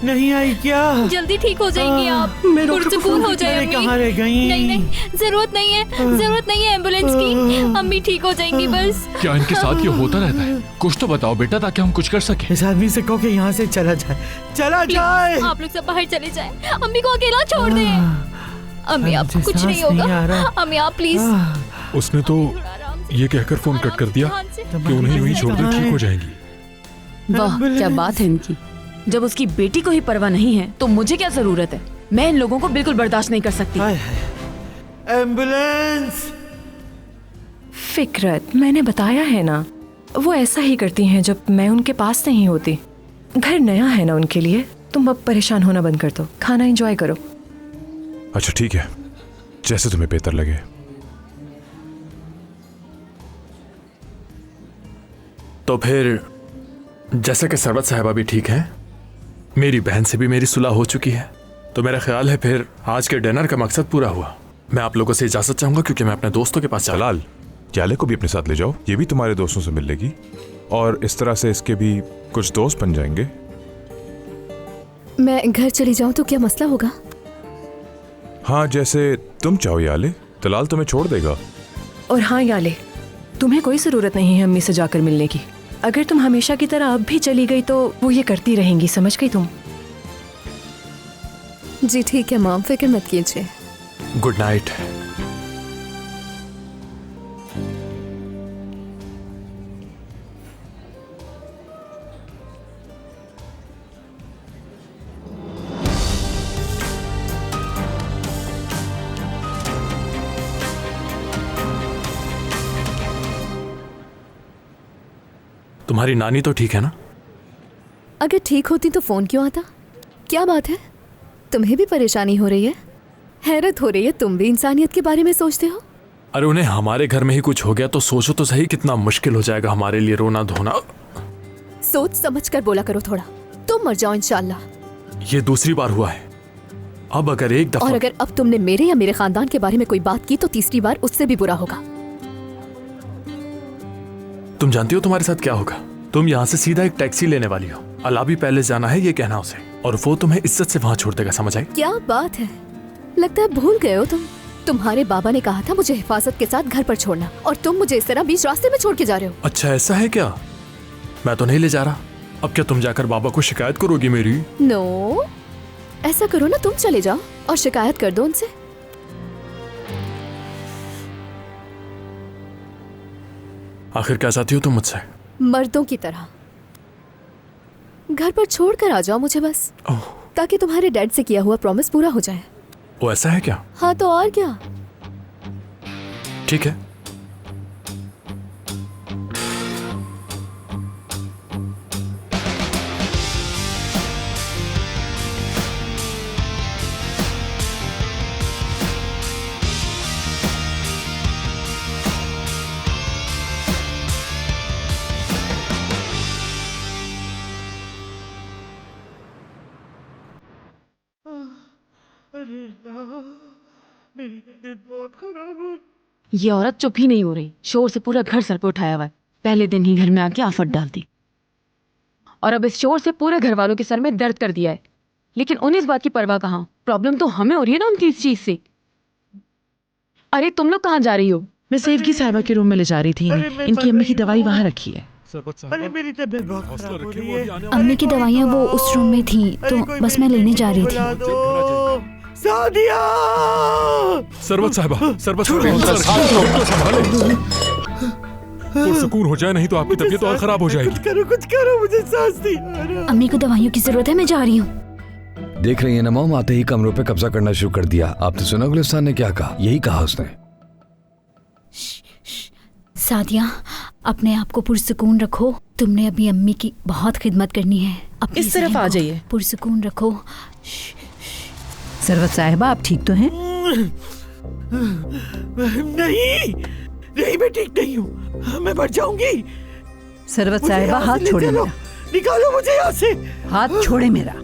नहीं आई क्या? जल्दी ठीक हो जाएंगी आप, पुरसुकून हो जाए अम्मी। कहाँ रह गई? नहीं, जरूरत नहीं है एम्बुलेंस की, अम्मी ठीक हो जाएंगी बस। क्या इनके साथ ये होता रहता है? कुछ तो बताओ बेटा ताकि हम कुछ कर सके। इस आदमी से कहो कि यहाँ से चला जाए। आप लोग सब बाहर चले जाएं, अम्मी को अकेला छोड़ दें। अम्मी आपको कुछ नहीं होगा, अम्मी आप प्लीज। उसने तो ये कहकर फोन कट कर दिया कि उन्हें यूं ही छोड़ दे, ठीक हो जाएंगी। वाह क्या बात है इनकी। जब उसकी बेटी को ही परवाह नहीं है तो मुझे क्या जरूरत है? मैं इन लोगों को बिल्कुल बर्दाश्त नहीं कर सकती। एम्बुलेंस। फिक्रत, मैंने बताया है ना, वो ऐसा ही करती हैं जब मैं उनके पास नहीं होती। घर नया है ना उनके लिए। तुम अब परेशान होना बंद कर दो, खाना एंजॉय करो। अच्छा ठीक है, जैसे तुम्हें बेहतर लगे। तो फिर जैसा कि सरवत साहिबा भी ठीक है, मेरी बहन से भी मेरी सुलह हो चुकी है, तो मेरा ख्याल है फिर आज के डिनर का मकसद पूरा हुआ। मैं आप लोगों से इजाजत चाहूंगा क्योंकि मैं अपने दोस्तों के पास जा रहा हूं। याले को भी अपने साथ ले जाओ, ये भी तुम्हारे दोस्तों से मिल लेगी और इस तरह से इसके भी कुछ दोस्त बन जाएंगे। मैं घर चली जाऊं तो क्या मसला होगा? हाँ जैसे तुम चाहो याले, तलाल तुम्हें छोड़ देगा। और हाँ याले, तुम्हें कोई जरूरत नहीं है अम्मी से जाकर मिलने की। अगर तुम हमेशा की तरह अब भी चली गई तो वो ये करती रहेंगी, समझ गई तुम? जी ठीक है मॉम, फिक्र मत कीजिए। Good night. तुम्हारी नानी तो ठीक है ना? अगर ठीक होती तो फोन क्यों आता? क्या बात है, तुम्हें भी परेशानी हो रही है? हैरत हो रही है, तुम भी इंसानियत के बारे में सोचते हो? अरे उन्हें हमारे घर में ही कुछ हो गया तो सोचो तो सही कितना मुश्किल हो जाएगा हमारे लिए रोना धोना। सोच समझ कर बोला करो थोड़ा। तुम मर जाओ इंशाल्लाह। ये दूसरी बार हुआ है, अब अगर एक दफा और अगर अब तुमने मेरे या मेरे खानदान के बारे में कोई बात की तो तीसरी बार उससे भी बुरा होगा। तुम जानती हो तुम्हारे साथ क्या होगा? तुम यहाँ से सीधा एक टैक्सी लेने वाली हो, अलाबी पैलेस जाना है ये कहना उसे, और वो तुम्हें इज्जत से वहाँ छोड़ देगा, समझ आई? क्या बात है, लगता है भूल गए हो तुम। तुम्हारे बाबा ने कहा था मुझे हिफाजत के साथ घर पर छोड़ना, और तुम मुझे इस तरह बीच रास्ते में छोड़ के जा रहे हो। अच्छा ऐसा है क्या? मैं तो नहीं ले जा रहा। अब क्या तुम जाकर बाबा को शिकायत करोगी मेरी? नो, ऐसा करो ना, तुम चले जाओ और शिकायत कर दो उनसे। आखिर क्या चाहती हो तुम मुझसे? मर्दों की तरह घर पर छोड़ कर आ जाओ मुझे बस, ताकि तुम्हारे डैड से किया हुआ प्रॉमिस पूरा हो जाए। वो ऐसा है क्या? हाँ तो और क्या। ठीक है। ये औरत चुप ही नहीं हो रही, शोर से पूरा घर सर पे उठाया हुआ है। पहले दिन ही घर में आके आफत डाल दी, और अब इस शोर से पूरे घर वालों के सर में दर्द कर दिया है। लेकिन उन्हें इस बात की परवाह कहाँ, प्रॉब्लम तो हमें हो रही है ना उनकी इस चीज से। अरे तुम लोग कहाँ जा रही हो? मैं सेवकी साहिबा के रूम में ले जा रही थी, इनकी अम्मी की दवाई वहाँ रखी है। अरे मेरी तबीयत बहुत खराब हो रही है। अम्मी की दवाइयाँ वो उस रूम में थी तो बस मैं लेने जा रही थी। सादिया! सरवत साहिबा, सरवत साहिबा, सुकून हो जाए, नहीं तो आपकी तबीयत और खराब हो जाएगी। कुछ करो, मुझे सांस नहीं आ रहा। अम्मी को दवाइयों की जरूरत है, मैं जा रही हूँ। देख रही है ना मॉम, आते ही कमरों पे कब्जा करना शुरू कर दिया। आपने सुना गुलिस्तान ने क्या कहा? यही कहा उसने। सादिया, अपने आप को पुरसुकून रखो। तुमने अभी अम्मी की बहुत खिदमत करनी है। इस तरफ आ जाइए। पुरसुकून रखो। सरवत साहिबा, आप ठीक तो हैं? नहीं, मैं ठीक नहीं हूँ, मैं मर जाऊंगी। सरवत साहिबा, हाथ छोड़े मेरा। निकालो मुझे यहाँ से। हाथ छोड़े मेरा।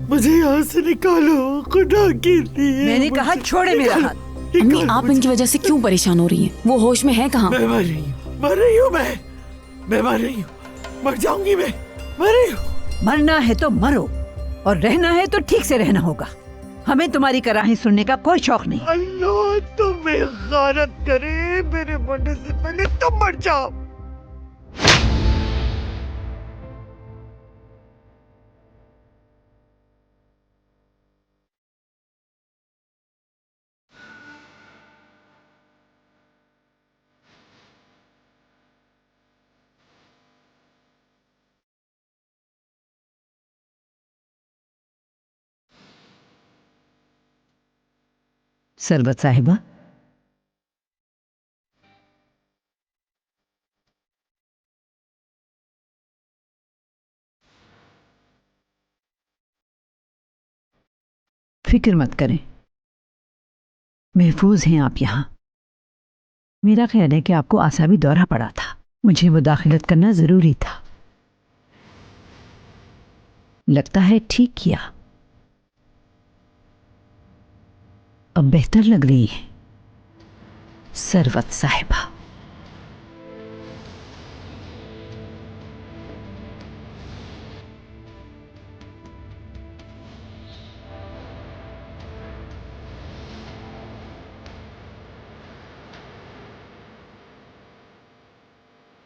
मुझे यहाँ से निकालो, खुदा के लिए। मैंने कहा छोड़े मेरा हाथ। अम्मी, आप इनकी वजह से क्यों परेशान हो रही हैं? वो होश में है कहाँ? मैं मर रही हूँ, मैं मर रही हूँ, मर जाऊंगी मैं, मर रही हूँ। मरना है तो मरो, और रहना है तो ठीक से रहना होगा। हमें तुम्हारी कराही सुनने का कोई शौक नहीं। अल्लाह तुम्हें गारत करे, मेरे मरने से पहले तुम मर जाओ। सरबत साहिबा, फिक्र मत करें, महफूज हैं आप यहाँ। मेरा ख्याल है कि आपको आसाबी दौरा पड़ा था, मुझे मुदाखलत करना जरूरी था। लगता है ठीक किया। अब बेहतर लग रही है सरवत साहिबा।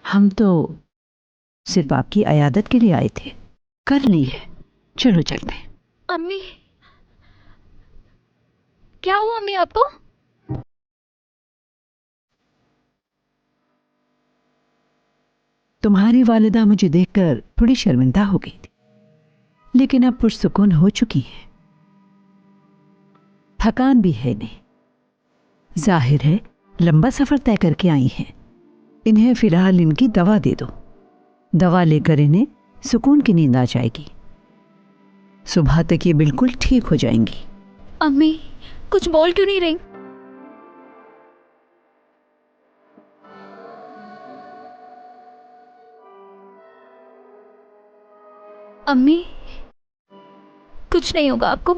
हम तो सिर्फ आपकी अयादत के लिए आए थे, कर ली है, चलो चलते हैं। अम्मी, क्या हुआ अम्मी आपको? तुम्हारी वालिदा मुझे देखकर थोड़ी शर्मिंदा हो गई थी, लेकिन अब पुरसुकून हो चुकी है। थकान भी है नहीं। जाहिर है लंबा सफर तय करके आई हैं। इन्हें फिलहाल इनकी दवा दे दो। दवा लेकर इन्हें सुकून की नींद आ जाएगी। सुबह तक ये बिल्कुल ठीक हो जाएंगी। अम्मी कुछ बोल क्यों नहीं रही? अम्मी कुछ नहीं होगा आपको।